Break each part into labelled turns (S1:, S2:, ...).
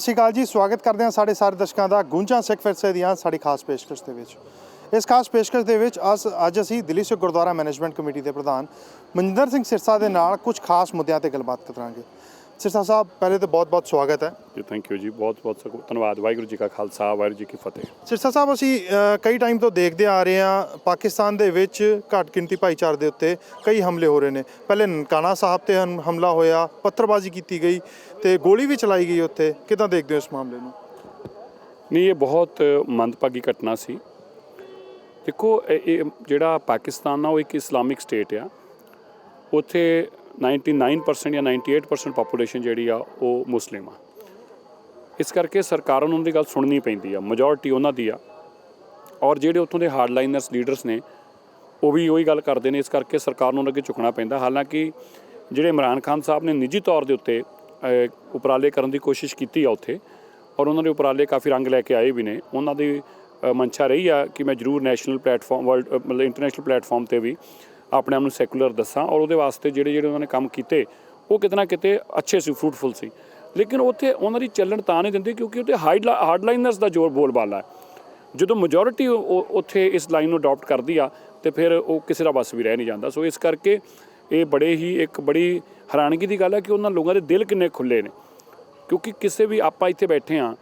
S1: ਸ਼੍ਰੀ ਅਕਾਲ ਜੀ, ਸਵਾਗਤ ਕਰਦੇ ਹਾਂ ਸਾਡੇ ਸਾਰੇ ਦਰਸ਼ਕਾਂ ਦਾ ਗੂੰਜਾਂ ਸਿੱਖ ਵਿਰਸੇ ਦੀਆਂ ਸਾਡੀ ਖਾਸ ਪੇਸ਼ਕਸ਼ ਦੇ ਵਿੱਚ। ਇਸ ਖਾਸ ਪੇਸ਼ਕਸ਼ ਦੇ ਵਿੱਚ ਅੱਜ ਅਸੀਂ ਦਿੱਲੀ ਸਿੱਖ ਗੁਰਦੁਆਰਾ ਮੈਨੇਜਮੈਂਟ ਕਮੇਟੀ ਦੇ ਪ੍ਰਧਾਨ ਮਨਜਿੰਦਰ ਸਿੰਘ ਸਿਰਸਾ ਦੇ ਨਾਲ ਕੁਝ ਖਾਸ ਮੁੱਦਿਆਂ ਤੇ ਗੱਲਬਾਤ ਕਰਾਂਗੇ। ਸਿਰਸਾ ਸਾਹਿਬ, ਪਹਿਲੇ ਤਾਂ ਬਹੁਤ-ਬਹੁਤ ਸਵਾਗਤ ਹੈ
S2: ਜੀ। ਥੈਂਕ ਯੂ ਜੀ, ਬਹੁਤ-ਬਹੁਤ ਧੰਨਵਾਦ। ਵਾਹਿਗੁਰੂ ਜੀ ਕਾ ਖਾਲਸਾ, ਵਾਹਿਗੁਰੂ ਜੀ ਕੀ ਫਤਿਹ।
S1: ਸਿਰਸਾ ਸਾਹਿਬ, ਅਸੀਂ ਕਈ ਟਾਈਮ ਤੋਂ ਦੇਖਦੇ ਆ ਰਹੇ ਹਾਂ ਪਾਕਿਸਤਾਨ ਦੇ ਵਿੱਚ ਘੱਟ ਗਿਣਤੀ ਭਾਈਚਾਰੇ ਦੇ ਉੱਤੇ ਕਈ ਹਮਲੇ ਹੋ ਰਹੇ ਨੇ। ਪਹਿਲੇ ਨਨਕਾਣਾ ਸਾਹਿਬ ਤੇ ਹਮਲਾ ਹੋਇਆ, ਪੱਥਰਬਾਜ਼ੀ ਕੀਤੀ ਗਈ ਤੇ ਗੋਲੀ ਵੀ ਚਲਾਈ ਗਈ ਉੱਥੇ। ਕਿੱਦਾਂ ਦੇਖਦੇ ਹੋ ਇਸ ਮਾਮਲੇ ਨੂੰ?
S2: ਨਹੀਂ, ਇਹ ਬਹੁਤ ਮੰਦਭਾਗੀ ਘਟਨਾ ਸੀ। ਦੇਖੋ, ਇਹ ਜਿਹੜਾ ਪਾਕਿਸਤਾਨ ਆ ਉਹ ਇੱਕ ਇਸਲਾਮਿਕ ਸਟੇਟ ਆ। ਉੱਥੇ 99% ਜਾਂ 98% ਪਾਪੂਲੇਸ਼ਨ ਜਿਹੜੀ ਆ ਉਹ ਮੁਸਲਿਮ ਆ। ਇਸ ਕਰਕੇ ਸਰਕਾਰਾਂ ਨੂੰ ਉਹਨਾਂ ਦੀ ਗੱਲ ਸੁਣਨੀ ਪੈਂਦੀ ਆ, ਮੈਜੋਰਟੀ ਉਹਨਾਂ ਦੀ ਆ। ਔਰ ਜਿਹੜੇ ਉੱਥੋਂ ਦੇ ਹਾਰਡਲਾਈਨਰਸ ਲੀਡਰਸ ਨੇ ਉਹ ਵੀ ਉਹੀ ਗੱਲ ਕਰਦੇ ਨੇ। ਇਸ ਕਰਕੇ ਸਰਕਾਰ ਨੂੰ ਅੱਗੇ ਝੁਕਣਾ ਪੈਂਦਾ। ਹਾਲਾਂਕਿ ਜਿਹੜੇ ਇਮਰਾਨ ਖਾਨ ਸਾਹਿਬ ਨੇ ਨਿੱਜੀ ਤੌਰ ਦੇ ਉੱਤੇ ਉਪਰਾਲੇ ਕਰਨ ਦੀ ਕੋਸ਼ਿਸ਼ ਕੀਤੀ ਆ ਉੱਥੇ, ਔਰ ਉਹਨਾਂ ਦੇ ਉਪਰਾਲੇ ਕਾਫੀ ਰੰਗ ਲੈ ਕੇ ਆਏ ਵੀ ਨੇ। ਉਹਨਾਂ ਦੀ ਮਨਸ਼ਾ ਰਹੀ ਆ ਕਿ ਮੈਂ ਜ਼ਰੂਰ ਨੈਸ਼ਨਲ ਪਲੇਟਫਾਰਮ, ਮਤਲਬ ਇੰਟਰਨੈਸ਼ਨਲ ਪਲੇਟਫਾਰਮ 'ਤੇ ਵੀ ਆਪਣੇ ਆਪ ਨੂੰ ਸੈਕੂਲਰ ਦੱਸਾਂ। ਔਰ ਉਹਦੇ ਵਾਸਤੇ ਜਿਹੜੇ ਉਹਨਾਂ ਨੇ ਕੰਮ ਕੀਤੇ ਉਹ ਕਿਤੇ ਨਾ ਕਿਤੇ ਅੱਛੇ ਸੀ, ਫਰੂਟਫੁਲ ਸੀ। ਲੇਕਿਨ ਉੱਥੇ ਉਹਨਾਂ ਦੀ ਚੱਲਣ ਤਾਂ ਨਹੀਂ ਦਿੰਦੇ ਕਿਉਂਕਿ ਉੱਥੇ ਹਾਰਡਲਾਈਨਰਸ ਦਾ ਜ਼ੋਰ ਬੋਲਬਾਲਾ ਹੈ। ਜਦੋਂ ਮੈਜੋਰਿਟੀ ਉੱਥੇ ਇਸ ਲਾਈਨ ਨੂੰ ਅਡੋਪਟ ਕਰਦੀ ਆ ਅਤੇ ਫਿਰ ਉਹ ਕਿਸੇ ਦਾ ਵੱਸ ਵੀ ਰਹਿ ਨਹੀਂ ਜਾਂਦਾ। ਸੋ ਇਸ ਕਰਕੇ ਇਹ ਇੱਕ ਬੜੀ ਹੈਰਾਨਗੀ ਦੀ ਗੱਲ ਹੈ ਕਿ ਉਹਨਾਂ ਲੋਕਾਂ ਦੇ ਦਿਲ ਕਿੰਨੇ ਖੁੱਲ੍ਹੇ ਨੇ। ਕਿਉਂਕਿ ਕਿਸੇ ਵੀ ਆਪਾਂ ਇੱਥੇ ਬੈਠੇ ਹਾਂ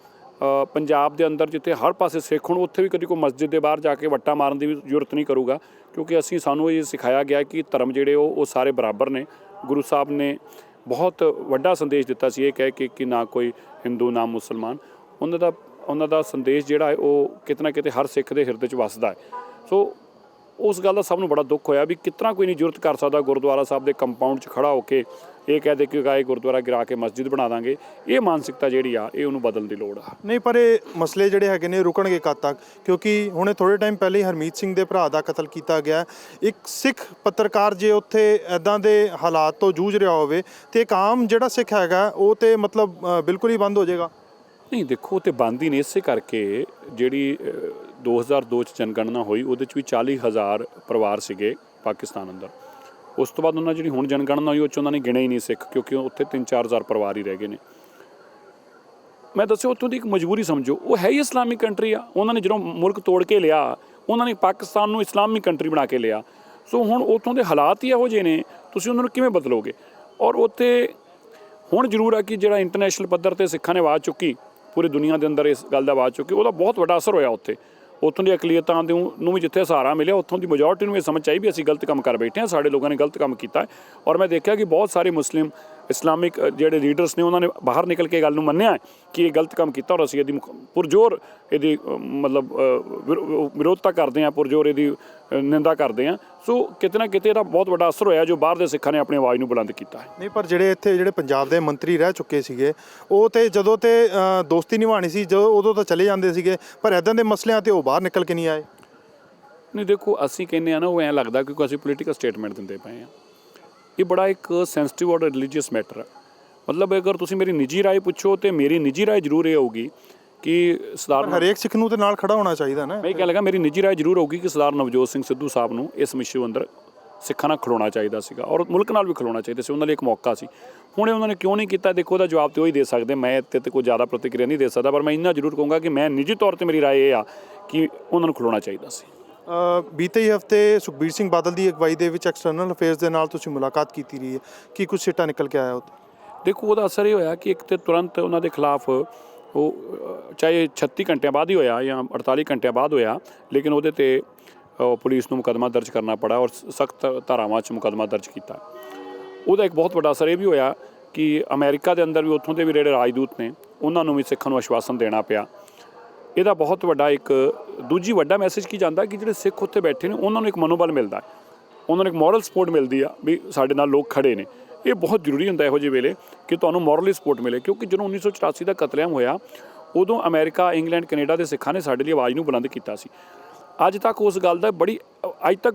S2: ਪੰਜਾਬ ਦੇ ਅੰਦਰ, ਜਿੱਥੇ ਹਰ ਪਾਸੇ ਸਿੱਖ ਹੋਣ, ਉੱਥੇ ਵੀ ਕਦੀ ਕੋਈ ਮਸਜਿਦ ਦੇ ਬਾਹਰ ਜਾ ਕੇ ਵੱਟਾ ਮਾਰਨ ਦੀ ਵੀ ਜ਼ਰੂਰਤ ਨਹੀਂ ਕਰੂਗਾ। ਕਿਉਂਕਿ ਸਾਨੂੰ ਇਹ ਸਿਖਾਇਆ ਗਿਆ ਕਿ ਧਰਮ ਜਿਹੜੇ ਉਹ ਸਾਰੇ ਬਰਾਬਰ ਨੇ। ਗੁਰੂ ਸਾਹਿਬ ਨੇ ਬਹੁਤ ਵੱਡਾ ਸੰਦੇਸ਼ ਦਿੱਤਾ ਸੀ ਇਹ ਕਹਿ ਕੇ ਕਿ ਨਾ ਕੋਈ ਹਿੰਦੂ ਨਾ ਮੁਸਲਮਾਨ। ਉਹਨਾਂ ਦਾ ਸੰਦੇਸ਼ ਜਿਹੜਾ ਹੈ ਉਹ ਕਿਤੇ ਨਾ ਕਿਤੇ ਹਰ ਸਿੱਖ ਦੇ ਹਿਰਦੇ 'ਚ ਵੱਸਦਾ ਹੈ। ਸੋ ਉਸ ਗੱਲ ਦਾ ਸਭ ਨੂੰ ਬੜਾ ਦੁੱਖ ਹੋਇਆ ਵੀ ਕਿਤਨਾ ਕੋਈ ਨਹੀਂ ਜ਼ਰੂਰਤ ਕਰ ਸਕਦਾ ਗੁਰਦੁਆਰਾ ਸਾਹਿਬ ਦੇ ਕੰਪਾਊਂਡ 'ਚ ਖੜ੍ਹਾ ਹੋ ਕੇ ਇਹ ਕਹਿ ਦੇ ਕਿ ਇਹ ਗੁਰਦੁਆਰਾ ਗਿਰਾ ਕੇ ਮਸਜਿਦ ਬਣਾ ਦਾਂਗੇ। ਇਹ ਮਾਨਸਿਕਤਾ ਜਿਹੜੀ ਆ ਇਹ ਉਹਨੂੰ ਬਦਲਣ ਦੀ ਲੋੜ ਆ।
S1: ਨਹੀਂ, ਪਰ ਇਹ ਮਸਲੇ ਜਿਹੜੇ ਹੈਗੇ ਨੇ ਰੁਕਣਗੇ ਕਦ ਤੱਕ? ਕਿਉਂਕਿ ਹੁਣੇ ਥੋੜ੍ਹੇ ਟਾਈਮ ਪਹਿਲੇ ਹੀ ਹਰਮੀਤ ਸਿੰਘ ਦੇ ਭਰਾ ਦਾ ਕਤਲ ਕੀਤਾ ਗਿਆ। ਇੱਕ ਸਿੱਖ ਪੱਤਰਕਾਰ ਜੇ ਉੱਥੇ ਇੱਦਾਂ ਦੇ ਹਾਲਾਤ ਤੋਂ ਜੂਝ ਰਿਹਾ ਹੋਵੇ ਤੇ ਇੱਕ ਆਮ ਜਿਹੜਾ ਸਿੱਖ ਹੈਗਾ ਉਹ ਤੇ ਮਤਲਬ ਬਿਲਕੁਲ ਹੀ ਬੰਦ ਹੋ ਜਾਏਗਾ।
S2: ਨਹੀਂ, ਦੇਖੋ, ਤੇ ਬੰਦ ਹੀ ਨਹੀਂ। ਇਸੇ ਕਰਕੇ ਜਿਹੜੀ 2002 'ਚ ਜਨਗਣਨਾ ਹੋਈ ਉਹਦੇ 'ਚ ਵੀ 40,000 ਪਰਿਵਾਰ ਸੀਗੇ ਪਾਕਿਸਤਾਨ ਅੰਦਰ। ਉਸ ਤੋਂ ਬਾਅਦ ਉਹਨਾਂ ਜਿਹੜੀ ਹੁਣ ਜਨਗਣਨਾ ਹੋਈ ਉਹ 'ਚ ਉਹਨਾਂ ਨੇ ਗਿਣੇ ਹੀ ਨਹੀਂ ਸਿੱਖ, ਕਿਉਂਕਿ ਉੱਥੇ 3-4,000 ਪਰਿਵਾਰ ਹੀ ਰਹਿ ਗਏ ਨੇ। ਮੈਂ ਦੱਸਿਆ ਉੱਥੋਂ ਦੀ ਇੱਕ ਮਜਬੂਰੀ ਸਮਝੋ, ਉਹ ਹੈ ਹੀ ਇਸਲਾਮਿਕ ਕੰਟਰੀ ਆ। ਉਹਨਾਂ ਨੇ ਜਦੋਂ ਮੁਲਕ ਤੋੜ ਕੇ ਲਿਆ, ਉਹਨਾਂ ਨੇ ਪਾਕਿਸਤਾਨ ਨੂੰ ਇਸਲਾਮਿਕ ਕੰਟਰੀ ਬਣਾ ਕੇ ਲਿਆ। ਸੋ ਹੁਣ ਉੱਥੋਂ ਦੇ ਹਾਲਾਤ ਹੀ ਇਹੋ ਜਿਹੇ ਨੇ, ਤੁਸੀਂ ਉਹਨਾਂ ਨੂੰ ਕਿਵੇਂ ਬਦਲੋਗੇ? ਔਰ ਉੱਥੇ ਹੁਣ ਜ਼ਰੂਰ ਆ ਕਿ ਜਿਹੜਾ ਇੰਟਰਨੈਸ਼ਨਲ ਪੱਧਰ 'ਤੇ ਸਿੱਖਾਂ ਨੇ ਆਵਾਜ਼ ਚੁੱਕੀ, ਪੂਰੀ ਦੁਨੀਆ ਦੇ ਅੰਦਰ ਇਸ ਗੱਲ ਦਾ ਆਵਾਜ਼ ਚੁੱਕੀ, ਉਹਦਾ ਬਹੁਤ ਵੱਡਾ ਅਸਰ ਹੋਇਆ। ਉੱਥੋਂ ਦੀ ਅਕਲੀਅਤਾਂ ਨੂੰ ਵੀ ਜਿੱਥੇ ਸਹਾਰਾ ਮਿਲਿਆ, ਉੱਥੋਂ ਦੀ ਮੈਜੋਰਟੀ ਨੂੰ ਇਹ ਸਮਝ ਆਈ ਵੀ ਅਸੀਂ ਗਲਤ ਕੰਮ ਕਰ ਬੈਠੇ ਹਾਂ, ਸਾਡੇ ਲੋਕਾਂ ਨੇ ਗਲਤ ਕੰਮ ਕੀਤਾ। ਔਰ ਮੈਂ ਦੇਖਿਆ ਕਿ ਬਹੁਤ ਸਾਰੇ ਮੁਸਲਿਮ ਇਸਲਾਮਿਕ ਜਿਹੜੇ ਲੀਡਰਸ ਨੇ ਉਹਨਾਂ ਨੇ ਬਾਹਰ ਨਿਕਲ ਕੇ ਗੱਲ ਨੂੰ ਮੰਨਿਆ ਕਿ ਇਹ ਗਲਤ ਕੰਮ ਕੀਤਾ ਔਰ ਅਸੀਂ ਇਹਦੀ ਪੁਰਜ਼ੋਰ ਇਹਦੀ ਮਤਲਬ ਵਿਰੋਧਤਾ ਕਰਦੇ ਹਾਂ, ਪੁਰਜ਼ੋਰ ਇਹਦੀ ਨਿੰਦਾ ਕਰਦੇ ਹਾਂ। ਸੋ ਕਿਤੇ ਨਾ ਕਿਤੇ ਇਹਦਾ ਬਹੁਤ ਵੱਡਾ ਅਸਰ ਹੋਇਆ ਜੋ ਬਾਹਰ ਦੇ ਸਿੱਖਾਂ ਨੇ ਆਪਣੀ ਆਵਾਜ਼ ਨੂੰ ਬੁਲੰਦ ਕੀਤਾ ਹੈ।
S1: ਨਹੀਂ, ਪਰ ਜਿਹੜੇ ਪੰਜਾਬ ਦੇ ਮੰਤਰੀ ਰਹਿ ਚੁੱਕੇ ਸੀਗੇ ਉਹ ਤੇ ਜਦੋਂ ਤੇ ਦੋਸਤੀ ਨਿਭਾਉਣੀ ਸੀ ਉਦੋਂ ਤਾਂ ਚਲੇ ਜਾਂਦੇ ਸੀਗੇ, ਪਰ ਇੱਦਾਂ ਦੇ ਮਸਲਿਆਂ 'ਤੇ ਉਹ ਬਾਹਰ ਨਿਕਲ ਕੇ ਨਹੀਂ ਆਏ।
S2: ਨਹੀਂ, ਦੇਖੋ, ਅਸੀਂ ਕਹਿੰਦੇ ਹਾਂ ਨਾ, ਉਹ ਐਂ ਲੱਗਦਾ ਕਿਉਂਕਿ ਅਸੀਂ ਪੋਲੀਟੀਕਲ ਸਟੇਟਮੈਂਟ ਦਿੰਦੇ ਪਏ ਹਾਂ। ਇਹ ਬੜਾ ਇੱਕ ਸੈਂਸਿਟਿਵ ਔਰ ਰਿਲੀਜੀਅਸ ਮੈਟਰ ਹੈ। ਮਤਲਬ ਅਗਰ ਤੁਸੀਂ ਮੇਰੀ ਨਿੱਜੀ ਰਾਏ ਪੁੱਛੋ ਤਾਂ ਮੇਰੀ ਨਿੱਜੀ ਰਾਏ ਜ਼ਰੂਰ ਇਹ ਹੋਊਗੀ ਕਿ ਸਰਦਾਰ
S1: ਹਰੇਕ ਸਿੱਖ ਨੂੰ ਤੇ ਨਾਲ ਖੜਾ ਹੋਣਾ ਚਾਹੀਦਾ ਨਾ।
S2: ਮੈਂ ਇਹ ਕਹਿ ਲੱਗਾ, ਮੇਰੀ ਨਿੱਜੀ ਰਾਏ ਜ਼ਰੂਰ ਹੋਊਗੀ ਕਿ ਸਰਦਾਰ ਨਵਜੋਤ ਸਿੰਘ ਸਿੱਧੂ ਸਾਹਿਬ ਨੂੰ ਇਸ ਇਸ਼ੂ ਅੰਦਰ ਸਿੱਖਾਂ ਨਾਲ ਖਲੋਣਾ ਚਾਹੀਦਾ ਸੀਗਾ ਔਰ ਮੁਲਕ ਨਾਲ ਵੀ ਖਲੋਣਾ ਚਾਹੀਦਾ ਸੀ। ਉਹਨਾਂ ਲਈ ਇੱਕ ਮੌਕਾ ਸੀ। ਹੁਣ ਉਹਨਾਂ ਨੇ ਕਿਉਂ ਨਹੀਂ ਕੀਤਾ? ਦੇਖੋ, ਉਹਦਾ ਜਵਾਬ ਤਾਂ ਉਹੀ ਦੇ ਸਕਦੇ। ਮੈਂ ਇੱਥੇ ਤੇ ਕੋਈ ਜ਼ਿਆਦਾ ਪ੍ਰਤੀਕਿਰਿਆ ਨਹੀਂ ਦੇ ਸਕਦਾ, ਪਰ ਮੈਂ ਇੰਨਾ ਜ਼ਰੂਰ ਕਹੂੰਗਾ ਕਿ ਮੈਂ ਨਿੱਜੀ ਤੌਰ 'ਤੇ ਮੇਰੀ ਰਾਏ ਇਹ ਆ ਕਿ ਉਹਨਾਂ ਨੂੰ ਖਲੋਣਾ ਚਾਹੀਦਾ ਸੀ।
S1: ਬੀਤੇ ਹੀ ਹਫ਼ਤੇ ਸੁਖਬੀਰ ਸਿੰਘ ਬਾਦਲ ਦੀ ਅਗਵਾਈ ਦੇ ਵਿੱਚ ਐਕਸਟਰਨਲ ਅਫੇਅਰਸ ਦੇ ਨਾਲ ਤੁਸੀਂ ਮੁਲਾਕਾਤ ਕੀਤੀ ਰਹੀ ਹੈ, ਕੀ ਕੁਝ ਸਿੱਟਾ ਨਿਕਲ ਕੇ ਆਇਆ ਉੱਥੇ?
S2: ਦੇਖੋ, ਉਹਦਾ ਅਸਰ ਇਹ ਹੋਇਆ ਕਿ ਇੱਕ ਤਾਂ ਤੁਰੰਤ ਉਹਨਾਂ ਦੇ ਖਿਲਾਫ ਉਹ ਚਾਹੇ 36 ਘੰਟਿਆਂ ਬਾਅਦ ਹੀ ਹੋਇਆ ਜਾਂ 48 ਘੰਟਿਆਂ ਬਾਅਦ ਹੋਇਆ, ਲੇਕਿਨ ਉਹਦੇ 'ਤੇ ਪੁਲਿਸ ਨੂੰ ਮੁਕੱਦਮਾ ਦਰਜ ਕਰਨਾ ਪੜਾ ਔਰ ਸਖਤ ਧਾਰਾਵਾਂ 'ਚ ਮੁਕੱਦਮਾ ਦਰਜ ਕੀਤਾ। ਉਹਦਾ ਇੱਕ ਬਹੁਤ ਵੱਡਾ ਅਸਰ ਇਹ ਵੀ ਹੋਇਆ ਕਿ ਅਮਰੀਕਾ ਦੇ ਅੰਦਰ ਵੀ ਉੱਥੋਂ ਦੇ ਵੀ ਜਿਹੜੇ ਰਾਜਦੂਤ ਨੇ ਉਹਨਾਂ ਨੂੰ ਵੀ ਸਿੱਖਾਂ ਨੂੰ ਆਸ਼ਵਾਸਨ ਦੇਣਾ ਪਿਆ। ਇਹਦਾ ਬਹੁਤ ਵੱਡਾ ਇੱਕ ਦੂਜੀ ਵੱਡਾ ਮੈਸੇਜ ਕੀ ਜਾਂਦਾ ਕਿ ਜਿਹੜੇ ਸਿੱਖ ਉੱਥੇ ਬੈਠੇ ਨੇ ਉਹਨਾਂ ਨੂੰ ਇੱਕ ਮਨੋਬਲ ਮਿਲਦਾ ਹੈ, ਉਹਨਾਂ ਨੂੰ ਇੱਕ ਮੋਰਲ ਸਪੋਰਟ ਮਿਲਦੀ ਆ ਵੀ ਸਾਡੇ ਨਾਲ ਲੋਕ ਖੜੇ ਨੇ। ਇਹ ਬਹੁਤ ਜ਼ਰੂਰੀ ਹੁੰਦਾ ਇਹੋ ਜਿਹੇ ਵੇਲੇ ਕਿ ਤੁਹਾਨੂੰ ਮੋਰਲੀ ਸਪੋਰਟ ਮਿਲੇ, ਕਿਉਂਕਿ ਜਦੋਂ 1984 ਦਾ ਕਤਲੇਆਮ ਹੋਇਆ ਉਦੋਂ ਅਮਰੀਕਾ, ਇੰਗਲੈਂਡ, ਕੈਨੇਡਾ ਦੇ ਸਿੱਖਾਂ ਨੇ ਸਾਡੇ ਲਈ ਆਵਾਜ਼ ਨੂੰ ਬੁਲੰਦ ਕੀਤਾ ਸੀ। ਅੱਜ ਤੱਕ ਉਸ ਗੱਲ ਦਾ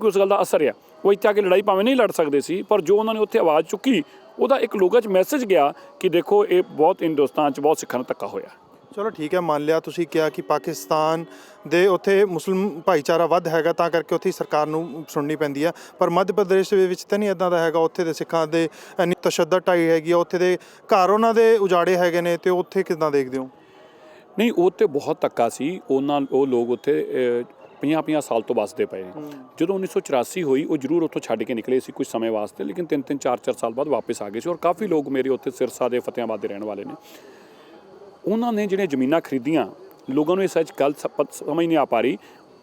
S2: ਉਸ ਗੱਲ ਦਾ ਅਸਰ ਆ। ਉਹ ਇੱਥੇ ਆ ਕੇ ਲੜਾਈ ਭਾਵੇਂ ਨਹੀਂ ਲੜ ਸਕਦੇ ਸੀ, ਪਰ ਜੋ ਉਹਨਾਂ ਨੇ ਉੱਥੇ ਆਵਾਜ਼ ਚੁੱਕੀ ਉਹਦਾ ਇੱਕ ਲੋਕਾਂ 'ਚ ਮੈਸੇਜ ਗਿਆ ਕਿ ਦੇਖੋ, ਇਹ ਬਹੁਤ ਹਿੰਦੁਸਤਾਨ 'ਚ ਬਹੁਤ ਸਿੱਖਾਂ ਨੂੰ ਧੱਕਾ ਹੋਇਆ।
S1: ਚਲੋ ਠੀਕ ਹੈ, ਮੰਨ ਲਿਆ ਤੁਸੀਂ ਕਿਹਾ ਕਿ ਪਾਕਿਸਤਾਨ ਦੇ ਉੱਥੇ ਮੁਸਲਿਮ ਭਾਈਚਾਰਾ ਵੱਧ ਹੈਗਾ ਤਾਂ ਕਰਕੇ ਉੱਥੇ ਸਰਕਾਰ ਨੂੰ ਸੁਣਨੀ ਪੈਂਦੀ ਹੈ, ਪਰ ਮੱਧ ਪ੍ਰਦੇਸ਼ ਦੇ ਵਿੱਚ ਤਾਂ ਨਹੀਂ ਇੱਦਾਂ ਦਾ ਹੈਗਾ। ਉੱਥੇ ਦੇ ਸਿੱਖਾਂ ਦੇ ਇੰਨੀ ਤਸ਼ੱਦਦ ਢਾਈ ਹੈਗੀ ਆ, ਉੱਥੇ ਦੇ ਘਰ ਉਹਨਾਂ ਦੇ ਉਜਾੜੇ ਹੈਗੇ ਨੇ, ਤੇ ਉੱਥੇ ਕਿੱਦਾਂ ਦੇਖਦੇ ਹੋ?
S2: ਨਹੀਂ, ਉਹ ਤੇ ਬਹੁਤ ਧੱਕਾ ਸੀ। ਉਹ ਲੋਕ ਉੱਥੇ 50 ਸਾਲ ਤੋਂ ਵੱਸਦੇ ਪਏ ਨੇ। ਜਦੋਂ 1984 ਹੋਈ, ਉਹ ਜ਼ਰੂਰ ਉੱਥੋਂ ਛੱਡ ਕੇ ਨਿਕਲੇ ਸੀ ਕੁਝ ਸਮੇਂ ਵਾਸਤੇ, ਲੇਕਿਨ 3-3 4-4 ਸਾਲ ਬਾਅਦ ਵਾਪਸ ਆ ਗਏ ਸੀ। ਔਰ ਕਾਫੀ ਲੋਕ ਮੇਰੇ ਉੱਥੇ ਸਿਰਸਾ ਦੇ, ਫਤਿਆਬਾਦ ਦੇ ਰਹਿਣ ਵਾਲੇ ਨੇ। ਉਹਨਾਂ ਨੇ ਜਿਹੜੀਆਂ ਜ਼ਮੀਨਾਂ ਖਰੀਦੀਆਂ, ਲੋਕਾਂ ਨੂੰ ਇਸ ਸੱਚ ਗੱਲ ਸਮਝ ਨਹੀਂ ਆ ਪਾ ਰਹੀ,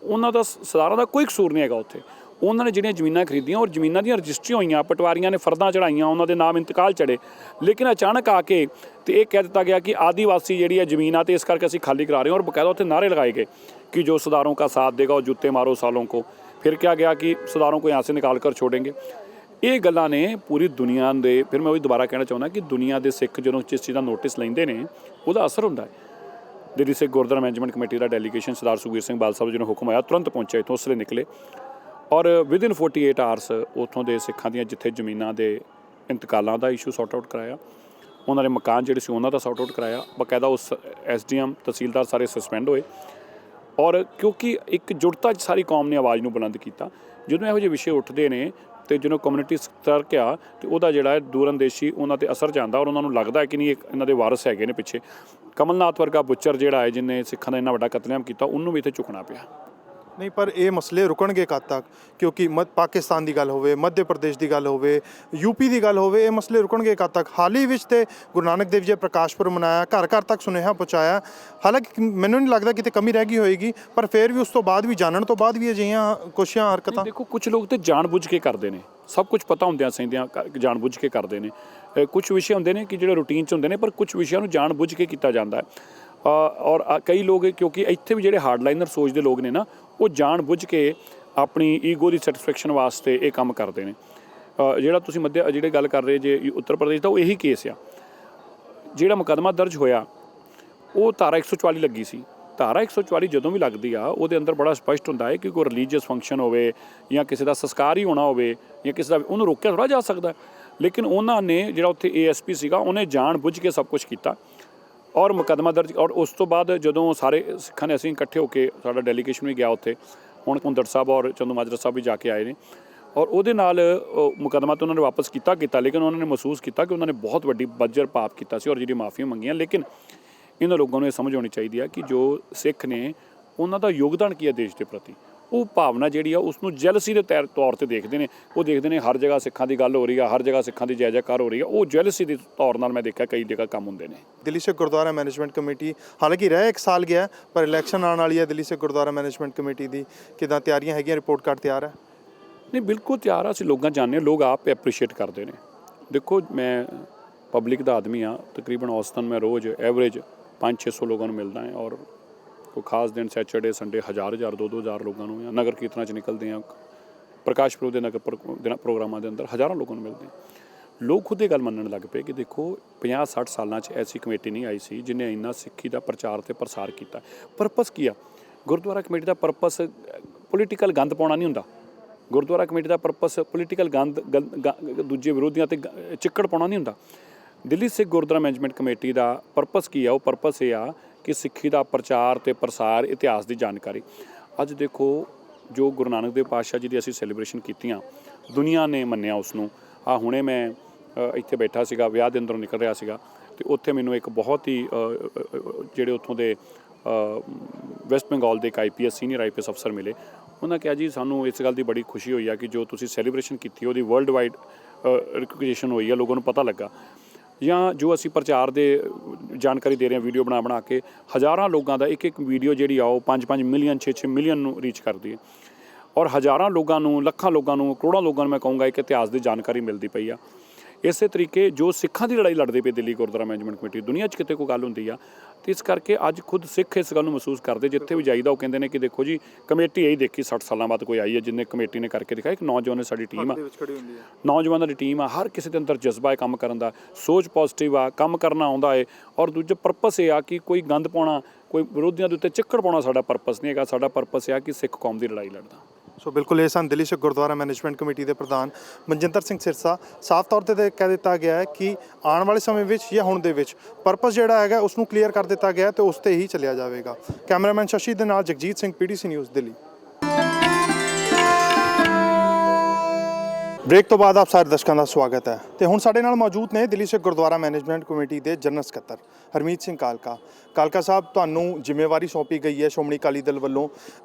S2: ਉਹਨਾਂ ਦਾ ਸਰਦਾਰਾਂ ਦਾ ਕੋਈ ਕਸੂਰ ਨਹੀਂ ਹੈਗਾ ਉੱਥੇ। ਉਹਨਾਂ ਨੇ ਜਿਹੜੀਆਂ ਜ਼ਮੀਨਾਂ ਖਰੀਦੀਆਂ ਔਰ ਜ਼ਮੀਨਾਂ ਦੀਆਂ ਰਜਿਸਟਰੀਆਂ ਹੋਈਆਂ, ਪਟਵਾਰੀਆਂ ਨੇ ਫਰਦਾਂ ਚੜਾਈਆਂ, ਉਹਨਾਂ ਦੇ ਨਾਮ ਇੰਤਕਾਲ ਚੜੇ, ਲੇਕਿਨ ਅਚਾਨਕ ਆ ਕੇ ਤੇ ਇਹ ਕਹਿ ਦਿੱਤਾ ਗਿਆ ਕਿ ਆਦੀਵਾਸੀ ਜਿਹੜੀ ਹੈ ਜ਼ਮੀਨ ਆ, ਤੇ ਇਸ ਕਰਕੇ ਅਸੀਂ ਖਾਲੀ ਕਰਾ ਰਹੇ ਹਾਂ। ਔਰ ਬਕਾਇਦਾ ਉੱਥੇ ਨਾਅਰੇ ਲਗਾਏ ਗਏ कि जो सरदारों का साथ देगा और जूते मारो सालों को। फिर क्या गया कि सरदारों को यहाँ से निकाल कर छोड़ेंगे। ਇਹ ਗੱਲਾਂ ਨੇ ਪੂਰੀ ਦੁਨੀਆ ਦੇ, ਫਿਰ ਮੈਂ ਉਹੀ ਦੁਬਾਰਾ ਕਹਿਣਾ ਚਾਹੁੰਦਾ ਕਿ ਦੁਨੀਆ ਦੇ ਸਿੱਖ ਜਦੋਂ ਜਿਸ ਚੀਜ਼ ਦਾ ਨੋਟਿਸ ਲੈਂਦੇ ਨੇ ਉਹਦਾ ਅਸਰ ਹੁੰਦਾ ਹੈ। ਦਿੱਲੀ ਸਿੱਖ ਗੁਰਦੁਆਰਾ ਮੈਨੇਜਮੈਂਟ ਕਮੇਟੀ ਦਾ ਡੈਲੀਗੇਸ਼ਨ ਸਰਦਾਰ ਸੁਖਬੀਰ ਸਿੰਘ ਬਾਦਲ ਸਾਹਿਬ ਜਿਹਨੂੰ ਹੁਕਮ ਆਇਆ, ਤੁਰੰਤ ਪਹੁੰਚਿਆ ਇੱਥੋਂ, ਉਸ ਵੇਲੇ ਨਿਕਲੇ ਔਰ ਵਿਦਿਨ 48 ਆਵਰਸ ਉੱਥੋਂ ਦੇ ਸਿੱਖਾਂ ਦੀਆਂ ਜਿੱਥੇ ਜ਼ਮੀਨਾਂ ਦੇ ਇੰਤਕਾਲਾਂ ਦਾ ਇਸ਼ੂ ਸੌਟ ਆਊਟ ਕਰਾਇਆ, ਉਹਨਾਂ ਦੇ ਮਕਾਨ ਜਿਹੜੇ ਸੀ ਉਹਨਾਂ ਦਾ ਸੌਟ ਆਊਟ ਕਰਾਇਆ। ਬਾਕਾਇਦਾ ਉਸ SDM ਤਹਿਸੀਲਦਾਰ ਸਾਰੇ ਸਸਪੈਂਡ ਹੋਏ। ਔਰ ਕਿਉਂਕਿ ਇੱਕ ਜੁੜਤਾ 'ਚ ਸਾਰੀ ਕੌਮ ਨੇ ਆਵਾਜ਼ ਨੂੰ ਬੁਲੰਦ ਕੀਤਾ। ਜਦੋਂ ਇਹੋ ਜਿਹੇ ਵਿਸ਼ੇ ਉੱਠਦੇ ਨੇ ਤੇ ਜਦੋਂ ਕਮਿਊਨਿਟੀ ਸਤਰਕ ਆ ਤੇ ਉਹਦਾ ਜਿਹੜਾ ਹੈ ਦੂਰਅੰਦੇਸ਼ੀ ਉਹਨਾਂ ਤੇ ਅਸਰ ਜਾਂਦਾ ਔਰ ਉਹਨਾਂ ਨੂੰ ਲੱਗਦਾ ਕਿ ਨਹੀਂ ਇਹਨਾਂ ਦੇ ਵਾਰਸ ਹੈਗੇ ਨੇ ਪਿੱਛੇ। ਕਮਲਨਾਥ ਵਰਗਾ ਬੁੱਚਰ ਜਿਹੜਾ ਹੈ ਜਿਹਨੇ ਸਿੱਖਾਂ ਦਾ ਇੰਨਾ ਵੱਡਾ ਕਤਲੇਆਮ ਕੀਤਾ, ਉਹਨੂੰ ਵੀ ਇੱਥੇ ਝੁਕਣਾ ਪਿਆ।
S1: ਨਹੀਂ, ਪਰ ਇਹ ਮਸਲੇ ਰੁਕਣਗੇ ਕਦ ਤੱਕ? ਕਿਉਂਕਿ ਪਾਕਿਸਤਾਨ ਦੀ ਗੱਲ ਹੋਵੇ, ਮੱਧ ਪ੍ਰਦੇਸ਼ ਦੀ ਗੱਲ ਹੋਵੇ, UP ਦੀ ਗੱਲ ਹੋਵੇ, ਇਹ ਮਸਲੇ ਰੁਕਣਗੇ ਕਦ ਤੱਕ? ਹਾਲ ਹੀ ਵਿੱਚ ਤੇ ਗੁਰੂ ਨਾਨਕ ਦੇਵ ਜੀ ਪ੍ਰਕਾਸ਼ ਪੁਰਬ ਮਨਾਇਆ, ਘਰ ਘਰ ਤੱਕ ਸੁਨੇਹਾ ਪਹੁੰਚਾਇਆ। ਹਾਲਾਂਕਿ ਮੈਨੂੰ ਨਹੀਂ ਲੱਗਦਾ ਕਿਤੇ ਕਮੀ ਰਹਿ ਗਈ ਹੋਏਗੀ, ਪਰ ਫਿਰ ਵੀ ਉਸ ਤੋਂ ਬਾਅਦ ਵੀ, ਜਾਣਨ ਤੋਂ ਬਾਅਦ ਵੀ ਅਜਿਹੀਆਂ ਕੋਸ਼ਿਸ਼ਾਂ, ਹਰਕਤਾਂ।
S2: ਦੇਖੋ, ਕੁਝ ਲੋਕ ਤੇ ਜਾਣਬੁੱਝ ਕੇ ਕਰਦੇ ਨੇ, ਸਭ ਕੁਝ ਪਤਾ ਹੁੰਦਿਆਂ ਸਹਿੰਦਿਆਂ ਜਾਣਬੁੱਝ ਕੇ ਕਰਦੇ ਨੇ। ਕੁਝ ਵਿਸ਼ੇ ਹੁੰਦੇ ਨੇ ਕਿ ਜਿਹੜੇ ਰੂਟੀਨ 'ਚ ਹੁੰਦੇ ਨੇ, ਪਰ ਕੁਝ ਵਿਸ਼ਿਆਂ ਨੂੰ ਜਾਣਬੁੱਝ ਕੇ ਕੀਤਾ ਜਾਂਦਾ ਹੈ। ਔਰ ਕਈ ਲੋਕ, ਕਿਉਂਕਿ ਇੱਥੇ ਵੀ ਜਿਹੜੇ ਹਾਰਡਲਾਈਨਰ ਸੋਚ ਦੇ ਲੋਕ ਨੇ ਨਾ, ਉਹ ਜਾਣ-ਬੁੱਝ ਕੇ ਆਪਣੀ ਈਗੋ ਦੀ ਸੈਟੀਸਫੈਕਸ਼ਨ ਵਾਸਤੇ ਇਹ ਕੰਮ ਕਰਦੇ ਨੇ। ਜਿਹੜਾ ਤੁਸੀਂ ਜਿਹੜੇ ਗੱਲ ਕਰ ਰਹੇ ਜੇ ਉੱਤਰ ਪ੍ਰਦੇਸ਼ ਦਾ, ਉਹ ਇਹੀ ਕੇਸ ਆ। ਜਿਹੜਾ ਮੁਕੱਦਮਾ ਦਰਜ ਹੋਇਆ ਉਹ ਧਾਰਾ 144 ਲੱਗੀ ਸੀ। ਧਾਰਾ 144 ਜਦੋਂ ਵੀ ਲੱਗਦੀ ਆ, ਉਹਦੇ ਅੰਦਰ ਬੜਾ ਸਪਸ਼ਟ ਹੁੰਦਾ ਹੈ ਕਿ ਕੋਈ ਰਿਲੀਜੀਅਸ ਫੰਕਸ਼ਨ ਹੋਵੇ ਜਾਂ ਕਿਸੇ ਦਾ ਸੰਸਕਾਰ ਹੀ ਹੋਣਾ ਹੋਵੇ ਜਾਂ ਕਿਸੇ ਦਾ, ਉਹਨੂੰ ਰੋਕਿਆ ਥੋੜ੍ਹਾ ਜਾ ਸਕਦਾ। ਲੇਕਿਨ ਉਹਨਾਂ ਨੇ, ਜਿਹੜਾ ਉੱਥੇ ASP ਸੀਗਾ, ਉਹਨੇ ਜਾਣ-ਬੁੱਝ ਕੇ ਸਭ ਕੁਝ ਕੀਤਾ ਔਰ ਮੁਕੱਦਮਾ ਦਰਜ। ਔਰ ਉਸ ਤੋਂ ਬਾਅਦ ਜਦੋਂ ਸਾਰੇ ਸਿੱਖਾਂ ਨੇ, ਅਸੀਂ ਇਕੱਠੇ ਹੋ ਕੇ, ਸਾਡਾ ਡੈਲੀਗੇਸ਼ਨ ਵੀ ਗਿਆ ਉੱਥੇ, ਹੁਣ ਭੁੰਦੜ ਸਾਹਿਬ ਔਰ ਚੰਦੂ ਮਾਜਰਾ ਸਾਹਿਬ ਵੀ ਜਾ ਕੇ ਆਏ ਨੇ, ਔਰ ਉਹਦੇ ਨਾਲ ਮੁਕੱਦਮਾ ਤਾਂ ਉਹਨਾਂ ਨੇ ਵਾਪਸ ਕੀਤਾ, ਲੇਕਿਨ ਉਹਨਾਂ ਨੇ ਮਹਿਸੂਸ ਕੀਤਾ ਕਿ ਉਹਨਾਂ ਨੇ ਬਹੁਤ ਵੱਡੀ ਬੱਜਰ ਪਾਪ ਕੀਤਾ ਸੀ ਔਰ ਜਿਹੜੀ ਮਾਫੀਆਂ ਮੰਗੀਆਂ। ਲੇਕਿਨ ਇਹਨਾਂ ਲੋਕਾਂ ਨੂੰ ਇਹ ਸਮਝ ਆਉਣੀ ਚਾਹੀਦੀ ਆ ਕਿ ਜੋ ਸਿੱਖ ਨੇ, ਉਹਨਾਂ ਦਾ ਯੋਗਦਾਨ ਕੀ ਹੈ ਦੇਸ਼ ਦੇ ਪ੍ਰਤੀ। ਉਹ ਭਾਵਨਾ ਜਿਹੜੀ ਆ ਉਸ ਨੂੰ ਜੈਲਸੀ ਦੇ ਤੌਰ ਤੇ ਦੇਖਦੇ ਨੇ। ਉਹ ਦੇਖਦੇ ਨੇ ਹਰ ਜਗ੍ਹਾ ਸਿੱਖਾਂ ਦੀ ਗੱਲ ਹੋ ਰਹੀ ਆ, ਹਰ ਜਗ੍ਹਾ ਸਿੱਖਾਂ ਦੀ ਜੈ ਜੈਕਾਰ ਹੋ ਰਹੀ ਆ। ਉਹ ਜੈਲਸੀ ਦੇ ਤੌਰ ਨਾਲ ਮੈਂ ਦੇਖਿਆ ਕਈ ਜਗ੍ਹਾ ਕੰਮ ਹੁੰਦੇ ਨੇ।
S1: ਦਿੱਲੀ ਸਿੱਖ ਗੁਰਦੁਆਰਾ ਮੈਨੇਜਮੈਂਟ ਕਮੇਟੀ ਹਾਲਾਂਕਿ ਰਹਿ 1 ਸਾਲ ਗਿਆ, ਪਰ ਇਲੈਕਸ਼ਨ ਆਉਣ ਵਾਲੀ ਹੈ। ਦਿੱਲੀ ਸਿੱਖ ਗੁਰਦੁਆਰਾ ਮੈਨੇਜਮੈਂਟ ਕਮੇਟੀ ਦੀ ਕਿੱਦਾਂ ਤਿਆਰੀਆਂ ਹੈਗੀਆਂ? ਰਿਪੋਰਟ ਕਾਰਡ ਤਿਆਰ ਹੈ?
S2: ਨਹੀਂ, ਬਿਲਕੁਲ ਤਿਆਰ ਆ। ਅਸੀਂ ਲੋਕਾਂ ਜਾਣਦੇ, ਲੋਕ ਆਪ ਐਪਰੀਸ਼ੀਏਟ ਕਰਦੇ ਨੇ। ਦੇਖੋ, ਮੈਂ ਪਬਲਿਕ ਦਾ ਆਦਮੀ ਆ, ਤਕਰੀਬਨ ਔਸਤਨ ਮੈਂ ਰੋਜ਼ ਐਵਰੇਜ 500-600 ਲੋਕਾਂ ਨੂੰ ਮਿਲਦਾ ਹਾਂ। ਔਰ ਕੋਈ ਖਾਸ ਦਿਨ ਸੈਚਰਡੇ ਸੰਡੇ 1000 2-2000 ਲੋਕਾਂ ਨੂੰ, ਜਾਂ ਨਗਰ ਕੀਰਤਨਾਂ 'ਚ ਨਿਕਲਦੇ ਹਾਂ, ਪ੍ਰਕਾਸ਼ ਪੁਰਬ ਦੇ ਨਗਰ ਪ੍ਰੋਗਰਾਮਾਂ ਦੇ ਅੰਦਰ ਹਜ਼ਾਰਾਂ ਲੋਕਾਂ ਨੂੰ ਮਿਲਦੇ ਹਾਂ। ਲੋਕ ਖੁਦ ਇਹ ਗੱਲ ਮੰਨਣ ਲੱਗ ਪਏ ਕਿ ਦੇਖੋ 50-60 ਸਾਲਾਂ 'ਚ ਐਸੀ ਕਮੇਟੀ ਨਹੀਂ ਆਈ ਸੀ ਜਿਹਨੇ ਇੰਨਾ ਸਿੱਖੀ ਦਾ ਪ੍ਰਚਾਰ ਤੇ ਪ੍ਰਸਾਰ ਕੀਤਾ। ਪਰਪਸ ਕੀ ਆ? ਗੁਰਦੁਆਰਾ ਕਮੇਟੀ ਦਾ ਪਰਪਸ ਪੋਲੀਟੀਕਲ ਗੰਦ ਪਾਉਣਾ ਨਹੀਂ ਹੁੰਦਾ। ਗੁਰਦੁਆਰਾ ਕਮੇਟੀ ਦਾ ਪਰਪਸ ਪੋਲੀਟੀਕਲ ਗੰਦ ਦੂਜੇ ਵਿਰੋਧੀਆਂ ਤੇ ਚਿੱਕੜ ਪਾਉਣਾ ਨਹੀਂ ਹੁੰਦਾ। ਦਿੱਲੀ ਸਿੱਖ ਗੁਰਦੁਆਰਾ ਮੈਨੇਜਮੈਂਟ ਕਮੇਟੀ ਦਾ ਪਰਪਸ ਕੀ ਆ? ਉਹ ਪਰਪਸ ਇਹ ਆ ਕਿ ਸਿੱਖੀ ਦਾ ਪ੍ਰਚਾਰ ਤੇ ਪ੍ਰਸਾਰ, ਇਤਿਹਾਸ ਦੀ ਜਾਣਕਾਰੀ। ਅੱਜ ਦੇਖੋ, ਜੋ ਗੁਰੂ ਨਾਨਕ ਦੇਵ ਪਾਤਸ਼ਾਹ ਜੀ ਦੀ ਅਸੀਂ ਸੈਲੀਬ੍ਰੇਸ਼ਨ ਕੀਤੀਆਂ, ਦੁਨੀਆ ਨੇ ਮੰਨਿਆ ਉਸ ਨੂੰ। ਹੁਣੇ ਮੈਂ ਇੱਥੇ ਬੈਠਾ ਸੀਗਾ, ਵਿਆਹ ਦੇ ਅੰਦਰੋਂ ਨਿਕਲ ਰਿਹਾ ਸੀਗਾ, ਤੇ ਉੱਥੇ ਮੈਨੂੰ ਇੱਕ ਬਹੁਤ ਹੀ ਜਿਹੜੇ ਉੱਥੋਂ ਦੇ ਵੈਸਟ ਬੰਗਾਲ ਦੇ ਇੱਕ IPS ਸੀਨੀਅਰ IPS ਅਫਸਰ ਮਿਲੇ। ਉਹਨਾਂ ਕਿਹਾ ਜੀ ਸਾਨੂੰ ਇਸ ਗੱਲ ਦੀ ਬੜੀ ਖੁਸ਼ੀ ਹੋਈ ਆ ਕਿ ਜੋ ਤੁਸੀਂ ਸੈਲੀਬ੍ਰੇਸ਼ਨ ਕੀਤੀ ਉਹਦੀ ਵਰਲਡ ਵਾਈਡ ਰਿਕਗਨੀਸ਼ਨ ਹੋਈ ਆ, ਲੋਕਾਂ ਨੂੰ ਪਤਾ ਲੱਗਾ। ਜਾਂ ਜੋ ਅਸੀਂ ਪ੍ਰਚਾਰ ਦੇ ਜਾਣਕਾਰੀ ਦੇ ਰਹੇ ਹਾਂ, ਵੀਡੀਓ ਬਣਾ ਕੇ ਹਜ਼ਾਰਾਂ ਲੋਕਾਂ ਦਾ ਇੱਕ ਵੀਡੀਓ ਜਿਹੜੀ ਆ ਉਹ 5-5 ਮਿਲੀਅਨ 6-6 ਮਿਲੀਅਨ ਨੂੰ ਰੀਚ ਕਰਦੀ ਹੈ। ਔਰ ਹਜ਼ਾਰਾਂ ਲੋਕਾਂ ਨੂੰ, ਲੱਖਾਂ ਲੋਕਾਂ ਨੂੰ, ਕਰੋੜਾਂ ਲੋਕਾਂ ਨੂੰ ਮੈਂ ਕਹੂੰਗਾ ਇੱਕ ਇਤਿਹਾਸ ਦੀ ਜਾਣਕਾਰੀ ਮਿਲਦੀ ਪਈ ਆ। ਇਸੇ ਤਰੀਕੇ ਜੋ ਸਿੱਖਾਂ ਦੀ ਲੜਾਈ ਲੜਦੇ ਪਏ ਦਿੱਲੀ ਗੁਰਦੁਆਰਾ ਮੈਨੇਜਮੈਂਟ ਕਮੇਟੀ, ਦੁਨੀਆ 'ਚ ਕਿਤੇ ਕੋਈ ਗੱਲ ਹੁੰਦੀ ਆ, ਅਤੇ ਇਸ ਕਰਕੇ ਅੱਜ ਖੁਦ ਸਿੱਖ ਇਸ ਗੱਲ ਨੂੰ ਮਹਿਸੂਸ ਕਰਦੇ। ਜਿੱਥੇ ਵੀ ਜਾਈਦਾ ਉਹ ਕਹਿੰਦੇ ਨੇ ਕਿ ਦੇਖੋ ਜੀ, ਕਮੇਟੀ ਇਹੀ ਦੇਖੀ 60 ਸਾਲਾਂ ਬਾਅਦ ਕੋਈ ਆਈ ਹੈ ਜਿੰਨੇ ਕਮੇਟੀ ਨੇ ਕਰਕੇ ਦਿਖਾਇਆ। ਇੱਕ ਨੌਜਵਾਨ ਸਾਡੀ ਟੀਮ ਆ, ਨੌਜਵਾਨਾਂ ਦੀ ਟੀਮ ਆ, ਹਰ ਕਿਸੇ ਦੇ ਅੰਦਰ ਜਜ਼ਬਾ ਹੈ ਕੰਮ ਕਰਨ ਦਾ, ਸੋਚ ਪੋਜ਼ਿਟਿਵ ਆ, ਕੰਮ ਕਰਨਾ ਆਉਂਦਾ ਹੈ। ਔਰ ਦੂਜਾ ਪਰਪਸ ਇਹ ਆ ਕਿ ਕੋਈ ਗੰਦ ਪਾਉਣਾ, ਕੋਈ ਵਿਰੋਧੀਆਂ ਦੇ ਉੱਤੇ ਚਿੱਕੜ ਪਾਉਣਾ ਸਾਡਾ ਪਰਪਸ ਨਹੀਂ ਹੈਗਾ। ਸਾਡਾ ਪਰਪਸ ਇਹ ਆ ਕਿ ਸਿੱਖ ਕੌਮ ਦੀ ਲੜਾਈ ਲੜਦਾ।
S1: ਸੋ ਬਿਲਕੁਲ ਇਹ ਸਨ ਦਿੱਲੀ ਸਿੱਖ ਗੁਰਦੁਆਰਾ ਮੈਨੇਜਮੈਂਟ ਕਮੇਟੀ ਦੇ ਪ੍ਰਧਾਨ ਮਨਜਿੰਦਰ ਸਿੰਘ ਸਿਰਸਾ। ਸਾਫ਼ ਤੌਰ ਤੇ ਕਹਿ ਦਿੱਤਾ ਗਿਆ ਹੈ ਕਿ ਆਉਣ ਵਾਲੇ ਸਮੇਂ ਵਿੱਚ ਜਾਂ ਹੁਣ ਦੇ ਵਿੱਚ ਪਰਪਸ ਜਿਹੜਾ ਹੈਗਾ ਉਸ ਨੂੰ ਕਲੀਅਰ ਕਰ ਦਿੱਤਾ ਗਿਆ ਤੇ ਉਸ ਤੇ ਹੀ ਚੱਲਿਆ ਜਾਵੇਗਾ। ਕੈਮਰਾਮੈਨ ਸ਼ਸ਼ੀ ਦੇ ਨਾਲ Jagjit Singh, PTC news, Delhi. Break ਤੋਂ ਬਾਅਦ ਆਪ ਸਾਰੇ ਦਰਸ਼ਕਾਂ ਦਾ ਸਵਾਗਤ ਹੈ ਤੇ ਹੁਣ ਸਾਡੇ ਨਾਲ ਮੌਜੂਦ ਨੇ ਦਿੱਲੀ ਸਿੱਖ ਗੁਰਦੁਆਰਾ ਮੈਨੇਜਮੈਂਟ ਕਮੇਟੀ ਦੇ ਜਨਰਲ ਸਕੱਤਰ ਹਰਮੀਤ ਸਿੰਘ ਕਾਲਕਾ। ਕਾਲਕਾ ਸਾਹਿਬ, ਤੁਹਾਨੂੰ ਜ਼ਿੰਮੇਵਾਰੀ ਸੌਂਪੀ ਗਈ ਹੈ ਸ਼੍ਰੋਮਣੀ ਅਕਾਲੀ ਦਲ ਵੱਲੋਂ,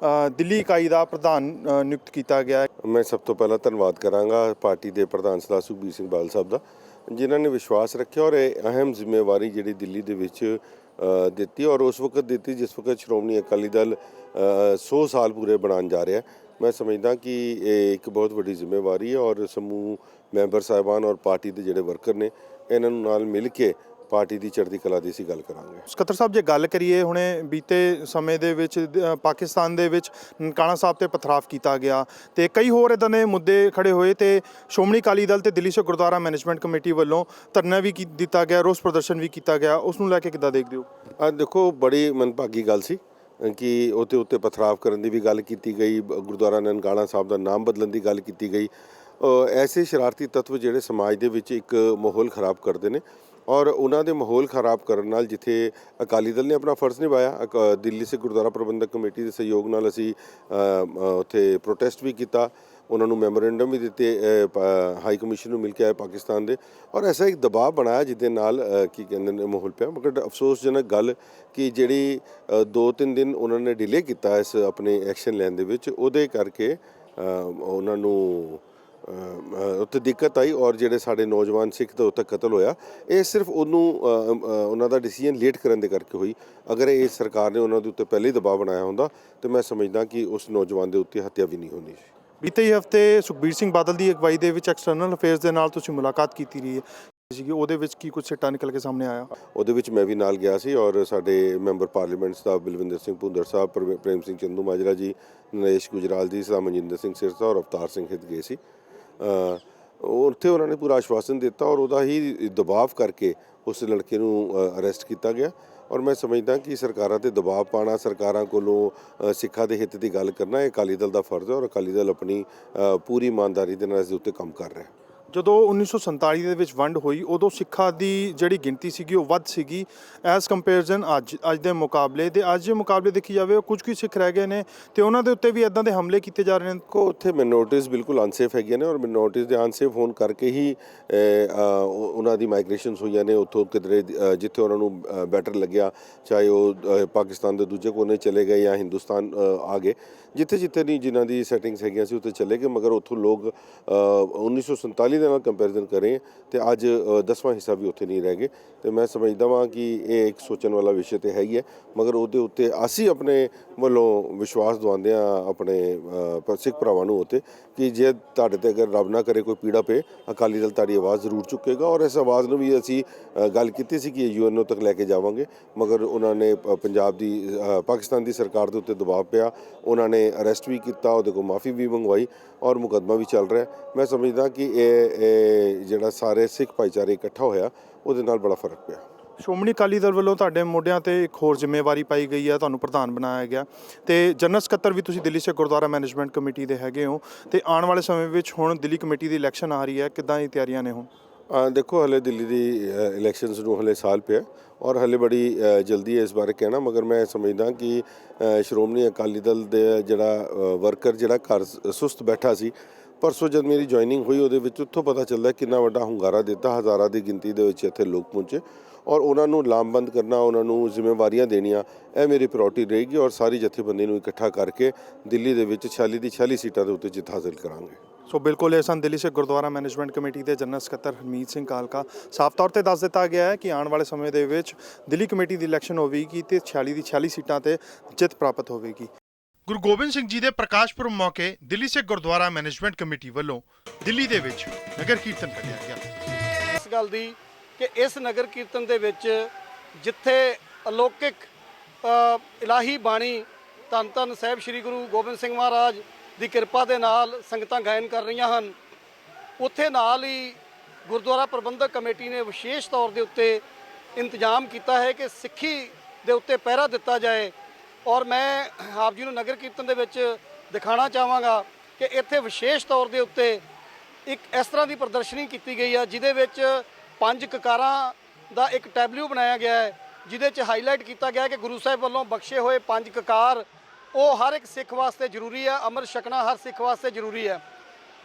S1: ਦਿੱਲੀ ਇਕਾਈ ਦਾ ਪ੍ਰਧਾਨ ਨਿਯੁਕਤ ਕੀਤਾ ਗਿਆ ਹੈ।
S3: ਮੈਂ ਸਭ ਤੋਂ ਪਹਿਲਾਂ ਧੰਨਵਾਦ ਕਰਾਂਗਾ ਪਾਰਟੀ ਦੇ ਪ੍ਰਧਾਨ ਸਰਦਾਰ ਸੁਖਬੀਰ ਸਿੰਘ ਬਾਦਲ ਸਾਹਿਬ ਦਾ, ਜਿਨ੍ਹਾਂ ਨੇ ਵਿਸ਼ਵਾਸ ਰੱਖਿਆ ਔਰ ਇਹ ਅਹਿਮ ਜ਼ਿੰਮੇਵਾਰੀ ਜਿਹੜੀ ਦਿੱਲੀ ਦੇ ਵਿੱਚ ਦਿੱਤੀ ਔਰ ਉਸ ਵਕਤ ਦਿੱਤੀ ਜਿਸ ਵਕਤ ਸ਼੍ਰੋਮਣੀ ਅਕਾਲੀ ਦਲ 100 ਸਾਲ ਪੂਰੇ ਬਣਾਉਣ ਜਾ ਰਿਹਾ। ਮੈਂ ਸਮਝਦਾ ਕਿ ਇਹ ਇੱਕ ਬਹੁਤ ਵੱਡੀ ਜ਼ਿੰਮੇਵਾਰੀ ਹੈ ਔਰ ਸਮੂਹ ਮੈਂਬਰ ਸਾਹਿਬਾਨ ਔਰ ਪਾਰਟੀ ਦੇ ਜਿਹੜੇ ਵਰਕਰ ਨੇ ਇਹਨਾਂ ਨੂੰ ਨਾਲ ਮਿਲ ਕੇ ਪਾਰਟੀ ਦੀ ਚੜ੍ਹਦੀ ਕਲਾ ਦੀ ਅਸੀਂ ਗੱਲ ਕਰਾਂਗੇ।
S1: ਸਕੱਤਰ ਸਾਹਿਬ, ਜੇ ਗੱਲ ਕਰੀਏ ਹੁਣੇ ਬੀਤੇ ਸਮੇਂ ਦੇ ਵਿੱਚ ਪਾਕਿਸਤਾਨ ਦੇ ਵਿੱਚ ਨਨਕਾਣਾ ਸਾਹਿਬ ਤੇ ਪਥਰਾਵ ਕੀਤਾ ਗਿਆ ਤੇ ਕਈ ਹੋਰ ਇਦਾਂ ਦੇ ਮੁੱਦੇ ਖੜੇ ਹੋਏ ਤੇ ਸ਼੍ਰੋਮਣੀ ਅਕਾਲੀ ਦਲ ਤੇ ਦਿੱਲੀ ਸਿੱਖ ਗੁਰਦੁਆਰਾ ਮੈਨੇਜਮੈਂਟ ਕਮੇਟੀ ਵੱਲੋਂ ਧਰਨਾ ਵੀ ਦਿੱਤਾ ਗਿਆ, ਰੋਸ ਪ੍ਰਦਰਸ਼ਨ ਵੀ ਕੀਤਾ ਗਿਆ, ਉਸ ਨੂੰ ਲੈ ਕੇ ਕਿੱਦਾਂ ਦੇਖਦੇ ਹੋ?
S3: ਦੇਖੋ, ਬੜੀ ਮੰਦਭਾਗੀ ਗੱਲ ਸੀ ਕਿ ਉਹਦੇ ਉੱਤੇ ਪਥਰਾਵ ਕਰਨ ਦੀ ਵੀ ਗੱਲ ਕੀਤੀ ਗਈ, ਗੁਰਦੁਆਰਾ ਨਨਕਾਣਾ ਸਾਹਿਬ ਦਾ ਨਾਮ ਬਦਲਣ ਦੀ ਗੱਲ ਕੀਤੀ ਗਈ। ਐਸੇ ਸ਼ਰਾਰਤੀ ਤੱਤਵ ਜਿਹੜੇ ਸਮਾਜ ਦੇ ਵਿੱਚ ਇੱਕ ਮਾਹੌਲ ਖਰਾਬ ਕਰਦੇ ਨੇ ਔਰ ਉਹਨਾਂ ਦੇ ਮਾਹੌਲ ਖਰਾਬ ਕਰਨ ਨਾਲ ਜਿੱਥੇ ਅਕਾਲੀ ਦਲ ਨੇ ਆਪਣਾ ਫਰਜ਼ ਨਿਭਾਇਆ, ਦਿੱਲੀ ਸਿੱਖ ਗੁਰਦੁਆਰਾ ਪ੍ਰਬੰਧਕ ਕਮੇਟੀ ਦੇ ਸਹਿਯੋਗ ਨਾਲ ਅਸੀਂ ਉੱਥੇ ਪ੍ਰੋਟੈਸਟ ਵੀ ਕੀਤਾ, ਉਹਨਾਂ ਨੂੰ ਮੈਮੋਰੈਂਡਮ ਵੀ ਦਿੱਤੇ, ਹਾਈ ਕਮਿਸ਼ਨ ਨੂੰ ਮਿਲ ਕੇ ਆਏ ਪਾਕਿਸਤਾਨ ਦੇ, ਔਰ ਐਸਾ ਇੱਕ ਦਬਾਅ ਬਣਾਇਆ ਜਿਹਦੇ ਨਾਲ ਕੀ ਕਹਿੰਦੇ ਨੇ ਮਾਹੌਲ ਪਿਆ। ਮਗਰ ਅਫਸੋਸਜਨਕ ਗੱਲ ਕਿ ਜਿਹੜੀ 2-3 ਦਿਨ ਉਹਨਾਂ ਨੇ ਡਿਲੇ ਕੀਤਾ ਇਸ ਆਪਣੇ ਐਕਸ਼ਨ ਲੈਣ ਦੇ ਵਿੱਚ, ਉਹਦੇ ਕਰਕੇ ਉਹਨਾਂ ਨੂੰ ਉੱਥੇ ਦਿੱਕਤ ਆਈ ਔਰ ਜਿਹੜੇ ਸਾਡੇ ਨੌਜਵਾਨ ਸਿੱਖ ਦਾ ਉੱਥੇ ਕਤਲ ਹੋਇਆ, ਇਹ ਸਿਰਫ ਉਹਨਾਂ ਦਾ ਡਿਸੀਜਨ ਲੇਟ ਕਰਨ ਦੇ ਕਰਕੇ ਹੋਈ। ਅਗਰ ਇਹ ਸਰਕਾਰ ਨੇ ਉਹਨਾਂ ਦੇ ਉੱਤੇ ਪਹਿਲੇ ਹੀ ਦਬਾਅ ਬਣਾਇਆ ਹੁੰਦਾ ਤਾਂ ਮੈਂ ਸਮਝਦਾ ਕਿ ਉਸ ਨੌਜਵਾਨ ਦੇ ਉੱਤੇ ਹੱਤਿਆ ਵੀ ਨਹੀਂ ਹੋਣੀ ਸੀ।
S1: ਬੀਤੇ ਹੀ ਹਫ਼ਤੇ ਸੁਖਬੀਰ ਸਿੰਘ ਬਾਦਲ ਦੀ ਅਗਵਾਈ ਦੇ ਵਿੱਚ ਐਕਸਟਰਨਲ ਅਫੇਅਰਸ ਦੇ ਨਾਲ ਤੁਸੀਂ ਮੁਲਾਕਾਤ ਕੀਤੀ ਰਹੀ ਹੈ ਸੀਗੀ, ਉਹਦੇ ਵਿੱਚ ਕੀ ਕੁਝ ਸਿੱਟਾ ਨਿਕਲ ਕੇ ਸਾਹਮਣੇ ਆਇਆ?
S3: ਉਹਦੇ ਵਿੱਚ ਮੈਂ ਵੀ ਨਾਲ ਗਿਆ ਸੀ ਔਰ ਸਾਡੇ ਮੈਂਬਰ ਪਾਰਲੀਮੈਂਟ ਸਾਹਿਬ ਬਲਵਿੰਦਰ ਸਿੰਘ ਭੁੰਦਰ ਸਾਹਿਬ, ਪ੍ਰੇਮ ਸਿੰਘ ਚੰਦੂ ਮਾਜਰਾ ਜੀ, ਨਰੇਸ਼ ਗੁਜਰਾਲ ਜੀ, ਸਰਦਾਰ ਮਨਜਿੰਦਰ ਸਿੰਘ ਸਿਰਸਾ ਔਰ ਅਵਤਾਰ ਸਿੰਘ ਹਿੱਤ ਗਏ ਸੀ। ਉੱਥੇ ਉਹਨਾਂ ਨੇ ਪੂਰਾ ਆਸ਼ਵਾਸਨ ਦਿੱਤਾ ਔਰ ਉਹਦਾ ਹੀ ਦਬਾਅ ਕਰਕੇ ਉਸ ਲੜਕੇ ਨੂੰ ਅਰੈਸਟ ਕੀਤਾ ਗਿਆ ਔਰ ਮੈਂ ਸਮਝਦਾ ਕਿ ਸਰਕਾਰਾਂ 'ਤੇ ਦਬਾਅ ਪਾਉਣਾ, ਸਰਕਾਰਾਂ ਕੋਲੋਂ ਸਿੱਖਾਂ ਦੇ ਹਿੱਤ ਦੀ ਗੱਲ ਕਰਨਾ, ਇਹ ਅਕਾਲੀ ਦਲ ਦਾ ਫਰਜ਼ ਹੈ ਔਰ ਅਕਾਲੀ ਦਲ ਆਪਣੀ ਪੂਰੀ ਇਮਾਨਦਾਰੀ ਦੇ ਨਾਲ ਇਸ ਦੇ ਉੱਤੇ ਕੰਮ ਕਰ ਰਿਹਾ।
S1: ਜਦੋਂ 1947 ਦੇ ਵਿੱਚ ਵੰਡ ਹੋਈ ਉਦੋਂ ਸਿੱਖਾਂ ਦੀ ਜਿਹੜੀ ਗਿਣਤੀ ਸੀਗੀ ਉਹ ਵੱਧ ਸੀਗੀ ਐਜ਼ ਕੰਪੈਰੀਜ਼ਨ ਅੱਜ ਦੇ ਮੁਕਾਬਲੇ, ਤੇ ਅੱਜ ਦੇ ਮੁਕਾਬਲੇ ਦੇਖੀ ਜਾਵੇ ਉਹ ਕੁਝ ਸਿੱਖ ਰਹਿ ਗਏ ਨੇ ਤੇ ਉਹਨਾਂ ਦੇ ਉੱਤੇ ਵੀ ਇਦਾਂ ਦੇ ਹਮਲੇ ਕੀਤੇ ਜਾ ਰਹੇ ਨੇ।
S3: ਉੱਥੇ ਮਿਨੋਰਟੀਜ਼ ਬਿਲਕੁਲ ਅਨਸੇਫ ਹੈਗੀਆਂ ਨੇ ਔਰ ਮਿਨੋਰਟੀਜ਼ ਦੇ ਅਨਸੇਫ ਹੋਣ ਕਰਕੇ ਹੀ ਉਹਨਾਂ ਦੀ ਮਾਈਗ੍ਰੇਸ਼ਨਸ ਹੋਈਆਂ ਨੇ ਉੱਥੋਂ ਕਿਧਰੇ ਜਿੱਥੇ ਉਹਨਾਂ ਨੂੰ ਬੈਟਰ ਲੱਗਿਆ, ਚਾਹੇ ਉਹ ਪਾਕਿਸਤਾਨ ਦੇ ਦੂਜੇ ਕੋਨੇ ਚਲੇ ਗਏ ਜਾਂ ਹਿੰਦੁਸਤਾਨ ਆ ਗਏ, ਜਿੱਥੇ ਜਿੱਥੇ ਨਹੀਂ ਜਿਨ੍ਹਾਂ ਦੀ ਸੈਟਿੰਗਸ ਹੈਗੀਆਂ ਸੀ ਉੱਥੇ ਚਲੇ ਗਏ। ਮਗਰ ਉੱਥੋਂ ਲੋਕ 1947 ਦੇ ਨਾਲ ਕੰਪੈਰੀਜ਼ਨ ਕਰੇ ਤੇ ਅੱਜ 10ਵਾਂ ਹਿੱਸਾ ਵੀ ਉੱਥੇ ਨਹੀਂ ਰਹਿ ਗਏ ਤੇ ਮੈਂ ਸਮਝਦਾ ਵਾਂ ਕਿ ਇਹ ਇੱਕ ਸੋਚਣ ਵਾਲਾ ਵਿਸ਼ੇ ਤੇ ਹੈ ਹੀ ਹੈ। ਮਗਰ ਉਹਦੇ ਉੱਤੇ ਅਸੀਂ ਆਪਣੇ ਵੱਲੋਂ ਵਿਸ਼ਵਾਸ ਦਵਾਉਂਦੇ ਹਾਂ ਆਪਣੇ ਸਿੱਖ ਭਰਾਵਾਂ ਨੂੰ ਉੱਤੇ ਕਿ ਜੇ ਤੁਹਾਡੇ ਤੇ ਅਗਰ ਰੱਬ ਨਾ ਕਰੇ ਕੋਈ ਪੀੜਾ ਪਏ, ਅਕਾਲੀ ਦਲ ਤੁਹਾਡੀ ਆਵਾਜ਼ ਜ਼ਰੂਰ ਚੁੱਕੇਗਾ ਔਰ ਇਸ ਆਵਾਜ਼ ਨੂੰ ਵੀ ਅਸੀਂ ਗੱਲ ਕੀਤੀ ਸੀ ਕਿ UNO ਤੱਕ ਲੈ ਕੇ ਜਾਵਾਂਗੇ। ਮਗਰ ਉਹਨਾਂ ਨੇ ਪੰਜਾਬ ਦੀ ਪਾਕਿਸਤਾਨ ਦੀ ਸਰਕਾਰ ਦੇ ਉੱਤੇ ਦਬਾਅ ਪਿਆ, ਉਹਨਾਂ ਨੇ ਅਰੈਸਟ ਵੀ ਕੀਤਾ, ਉਹਦੇ ਕੋਲ ਮਾਫੀ ਵੀ ਮੰਗਵਾਈ ਔਰ ਮੁਕੱਦਮਾ ਵੀ ਚੱਲ ਰਿਹਾ। ਮੈਂ ਸਮਝਦਾ ਕਿ ਇਹ ਜਿਹੜਾ ਸਾਰੇ ਸਿੱਖ ਭਾਈਚਾਰੇ ਇਕੱਠਾ ਹੋਇਆ ਉਹਦੇ ਨਾਲ ਬੜਾ ਫਰਕ ਪਿਆ।
S1: ਸ਼੍ਰੋਮਣੀ ਅਕਾਲੀ ਦਲ ਵੱਲੋਂ ਤੁਹਾਡੇ ਮੋਢਿਆਂ ਤੇ ਇੱਕ ਹੋਰ ਜ਼ਿੰਮੇਵਾਰੀ ਪਾਈ ਗਈ ਹੈ, ਤੁਹਾਨੂੰ ਪ੍ਰਧਾਨ ਬਣਾਇਆ ਗਿਆ ਤੇ ਜਨਰਲ ਸਕੱਤਰ ਵੀ ਤੁਸੀਂ ਦਿੱਲੀ ਸਿੱਖ ਗੁਰਦੁਆਰਾ ਮੈਨੇਜਮੈਂਟ ਕਮੇਟੀ ਦੇ ਹੈਗੇ ਹੋ ਤੇ ਆਉਣ ਵਾਲੇ ਸਮੇਂ ਵਿੱਚ ਹੁਣ ਦਿੱਲੀ ਕਮੇਟੀ ਦੀ ਇਲੈਕਸ਼ਨ ਆ ਰਹੀ ਹੈ, ਕਿੱਦਾਂ ਦੀ ਤਿਆਰੀਆਂ ਨੇ ਹੁਣ?
S3: ਦੇਖੋ, ਹਲੇ ਦਿੱਲੀ ਦੀ ਇਲੈਕਸ਼ਨਸ ਨੂੰ ਹਲੇ ਸਾਲ ਪਿਆ ਔਰ ਹਲੇ ਬੜੀ ਜਲਦੀ ਹੈ ਇਸ ਬਾਰੇ ਕਹਿਣਾ। ਮਗਰ ਮੈਂ ਸਮਝਦਾ ਕਿ ਸ਼੍ਰੋਮਣੀ ਅਕਾਲੀ ਦਲ ਦੇ ਜਿਹੜਾ ਵਰਕਰ ਜਿਹੜਾ ਘਰ ਸੁਸਤ ਬੈਠਾ ਸੀ, ਪਰਸੋਂ ਜਦ ਮੇਰੀ ਜੁਆਇਨਿੰਗ ਹੋਈ ਉਹਦੇ ਵਿੱਚ ਉੱਥੋਂ ਪਤਾ ਚੱਲਦਾ ਕਿੰਨਾ ਵੱਡਾ ਹੁੰਗਾਰਾ ਦਿੱਤਾ, ਹਜ਼ਾਰਾਂ ਦੀ ਗਿਣਤੀ ਦੇ ਵਿੱਚ ਇੱਥੇ ਲੋਕ ਪਹੁੰਚੇ ਔਰ ਉਹਨਾਂ ਨੂੰ ਲਾਮਬੰਦ ਕਰਨਾ, ਉਹਨਾਂ ਨੂੰ ਜ਼ਿੰਮੇਵਾਰੀਆਂ ਦੇਣੀਆਂ, ਇਹ ਮੇਰੀ ਪ੍ਰਾਇੋਰਟੀ ਰਹੇਗੀ ਔਰ ਸਾਰੀ ਜਥੇਬੰਦੀ ਨੂੰ ਇਕੱਠਾ ਕਰਕੇ ਦਿੱਲੀ ਦੇ ਵਿੱਚ 46 ਦੀ 46 ਸੀਟਾਂ ਦੇ ਉੱਤੇ ਜਿੱਤ ਹਾਸਲ ਕਰਾਂਗੇ।
S1: ਸੋ ਬਿਲਕੁਲ ਇਹ ਸਨ ਦਿੱਲੀ ਸਿੱਖ ਗੁਰਦੁਆਰਾ ਮੈਨੇਜਮੈਂਟ ਕਮੇਟੀ ਦੇ ਜਨਰਲ ਸਕੱਤਰ ਹਰਮੀਤ ਸਿੰਘ ਕਾਲਕਾ। ਸਾਫ਼ ਤੌਰ ਤੇ ਦੱਸ ਦਿੱਤਾ ਗਿਆ ਹੈ ਕਿ ਆਉਣ ਵਾਲੇ ਸਮੇਂ ਦੇ ਵਿੱਚ ਦਿੱਲੀ ਕਮੇਟੀ ਦੀ ਇਲੈਕਸ਼ਨ ਹੋਵੇਗੀ ਤੇ 46 ਦੀ 46 ਸੀਟਾਂ ਤੇ ਜਿੱਤ ਪ੍ਰਾਪਤ ਹੋਵੇਗੀ। ਗੁਰੂ ਗੋਬਿੰਦ ਸਿੰਘ ਜੀ ਦੇ ਪ੍ਰਕਾਸ਼ ਪੁਰਬ ਮੌਕੇ ਦਿੱਲੀ ਸਿੱਖ ਗੁਰਦੁਆਰਾ ਮੈਨੇਜਮੈਂਟ ਕਮੇਟੀ ਵੱਲੋਂ ਦਿੱਲੀ ਦੇ ਵਿੱਚ ਨਗਰ ਕੀਰਤਨ ਕੱਢਿਆ ਗਿਆ।
S4: ਇਸ ਗੱਲ ਦੀ ਕਿ ਇਸ ਨਗਰ ਕੀਰਤਨ ਦੇ ਵਿੱਚ ਜਿੱਥੇ ਅਲੌਕਿਕ ਇਲਾਹੀ ਬਾਣੀ ਧੰਨ ਧੰਨ ਸਾਹਿਬ ਸ੍ਰੀ ਗੁਰੂ ਗੋਬਿੰਦ ਸਿੰਘ ਮਹਾਰਾਜ ਦੀ ਕਿਰਪਾ ਦੇ ਨਾਲ ਸੰਗਤਾਂ ਗਾਇਨ ਕਰ ਰਹੀਆਂ ਹਨ, ਉੱਥੇ ਨਾਲ ਹੀ ਗੁਰਦੁਆਰਾ ਪ੍ਰਬੰਧਕ ਕਮੇਟੀ ਨੇ ਵਿਸ਼ੇਸ਼ ਤੌਰ ਦੇ ਉੱਤੇ ਇੰਤਜ਼ਾਮ ਕੀਤਾ ਹੈ ਕਿ ਸਿੱਖੀ ਦੇ ਉੱਤੇ ਪਹਿਰਾ ਦਿੱਤਾ ਜਾਏ। ਔਰ ਮੈਂ ਆਪ ਜੀ ਨੂੰ ਨਗਰ ਕੀਰਤਨ ਦੇ ਵਿੱਚ ਦਿਖਾਣਾ ਚਾਹਾਂਗਾ ਕਿ ਇੱਥੇ ਵਿਸ਼ੇਸ਼ ਤੌਰ ਦੇ ਉੱਤੇ ਇੱਕ ਇਸ ਤਰ੍ਹਾਂ ਦੀ ਪ੍ਰਦਰਸ਼ਨੀ ਕੀਤੀ ਗਈ ਆ ਜਿਹਦੇ ਵਿੱਚ 5 ਕਕਾਰਾਂ ਦਾ ਇੱਕ ਟੈਬਲੂ ਬਣਾਇਆ ਗਿਆ ਹੈ, ਜਿਹਦੇ 'ਚ ਹਾਈਲਾਈਟ ਕੀਤਾ ਗਿਆ ਹੈ ਕਿ ਗੁਰੂ ਸਾਹਿਬ ਵੱਲੋਂ ਬਖਸ਼ੇ ਹੋਏ 5 ਕਕਾਰ ਉਹ ਹਰ ਇੱਕ ਸਿੱਖ ਵਾਸਤੇ ਜ਼ਰੂਰੀ ਹੈ, ਅੰਮ੍ਰਿਤ ਛਕਣਾ ਹਰ ਸਿੱਖ ਵਾਸਤੇ ਜ਼ਰੂਰੀ ਹੈ।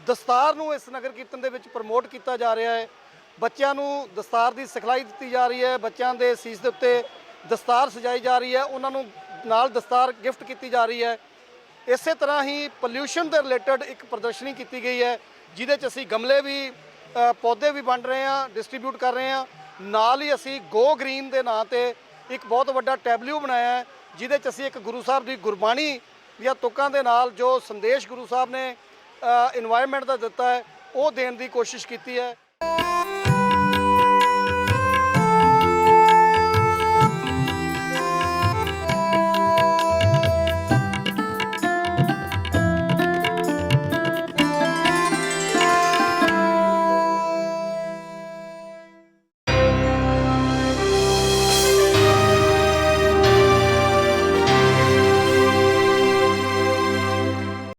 S4: ਦਸਤਾਰ ਨੂੰ ਇਸ ਨਗਰ ਕੀਰਤਨ ਦੇ ਵਿੱਚ ਪ੍ਰਮੋਟ ਕੀਤਾ ਜਾ ਰਿਹਾ ਹੈ, ਬੱਚਿਆਂ ਨੂੰ ਦਸਤਾਰ ਦੀ ਸਿਖਲਾਈ ਦਿੱਤੀ ਜਾ ਰਹੀ ਹੈ, ਬੱਚਿਆਂ ਦੇ ਸੀਸ ਦੇ ਉੱਤੇ ਦਸਤਾਰ ਸਜਾਈ ਜਾ ਰਹੀ ਹੈ, ਉਹਨਾਂ ਨੂੰ ਨਾਲ ਦਸਤਾਰ ਗਿਫਟ ਕੀਤੀ ਜਾ ਰਹੀ ਹੈ। ਇਸੇ ਤਰ੍ਹਾਂ ਹੀ ਪੋਲਿਊਸ਼ਨ ਦੇ ਰਿਲੇਟਡ ਇੱਕ ਪ੍ਰਦਰਸ਼ਨੀ ਕੀਤੀ ਗਈ ਹੈ, ਜਿਹਦੇ 'ਚ ਅਸੀਂ ਗਮਲੇ ਵੀ ਪੌਦੇ ਵੀ ਵੰਡ ਰਹੇ ਹਾਂ, ਡਿਸਟ੍ਰੀਬਿਊਟ ਕਰ ਰਹੇ ਹਾਂ। ਨਾਲ ਹੀ ਅਸੀਂ ਗੋ ਗ੍ਰੀਨ ਦੇ ਨਾਂ ਤੇ ਇੱਕ ਬਹੁਤ ਵੱਡਾ ਟੈਬਲੂ ਬਣਾਇਆ ਹੈ, ਜਿਹਦੇ 'ਚ ਅਸੀਂ ਇੱਕ ਗੁਰੂ ਸਾਹਿਬ ਦੀ ਗੁਰਬਾਣੀ ਦੀਆਂ ਤੁਕਾਂ ਦੇ ਨਾਲ ਜੋ ਸੰਦੇਸ਼ ਗੁਰੂ ਸਾਹਿਬ ਨੇ ਇਨਵਾਇਰਨਮੈਂਟ ਦਾ ਦਿੱਤਾ ਹੈ ਉਹ ਦੇਣ ਦੀ ਕੋਸ਼ਿਸ਼ ਕੀਤੀ ਹੈ।